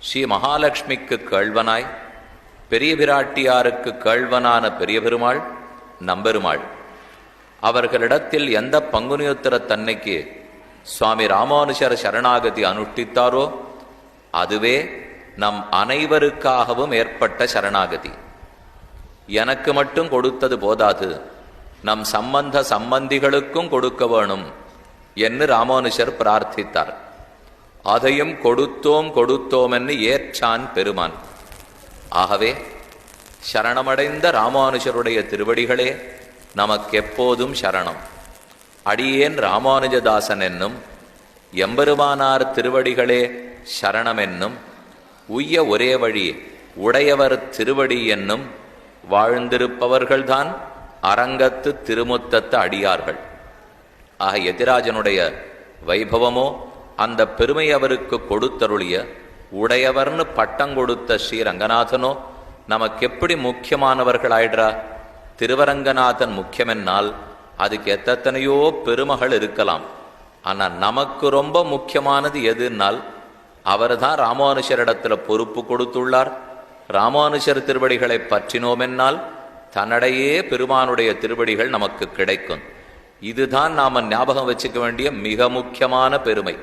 ஸ்ரீ மகாலட்சுமிக்கு கேள்வனாய், பெரிய பிராட்டியாருக்கு கேள்வனான பெரிய பெருமாள் நம்பெருமாள் அவர்களிடத்தில் எந்த பங்குனியுத்திரத்தன்னைக்கு சுவாமி ராமானுஜர் சரணாகதி அனுஷ்டித்தாரோ அதுவே நம் அனைவருக்காகவும் ஏற்பட்ட சரணாகதி. எனக்கு மட்டும் கொடுத்தது போதாது, நம் சம்பந்திகளுக்கும் கொடுக்க வேணும் என்று ராமானுஜர் பிரார்த்தித்தார். அதையும் கொடுத்தோம் என்று ஏற்றான் பெருமான். ஆகவே சரணமடைந்த ராமானுஜருடைய திருவடிகளே நமக்கு எப்போதும் சரணம். அடியேன் ராமானுஜதாசன் என்னும் எம்பெருமானார் திருவடிகளே சரணம் என்னும் உய்ய ஒரே வழி உடையவர் திருவடி என்னும் வாழ்ந்திருப்பவர்கள்தான் அரங்கத்து திருமுத்தத்து அடியார்கள். ஆக எதிராஜனுடைய வைபவமோ அந்த பெருமை அவருக்கு கொடுத்தருளிய உடையவர்னு பட்டம் கொடுத்த ஸ்ரீரங்கநாதனோ நமக்கு எப்படி முக்கியமானவர்கள் ஆயிடுறா? திருவரங்கநாதன் முக்கியமென்னால் அதுக்கு எத்தனையோ பெருமகள் இருக்கலாம். ஆனால் நமக்கு ரொம்ப முக்கியமானது எதுனால் அவர் தான் ராமானுஜரிடத்துல பொறுப்பு கொடுத்துள்ளார். ராமானுஜர் திருவடிகளை பற்றினோமென்னால் தன்னடையே பெருமானுடைய திருவடிகள் நமக்கு கிடைக்கும். இதுதான் நாம ஞாபகம் வச்சுக்க வேண்டிய மிக முக்கியமான பெருமை.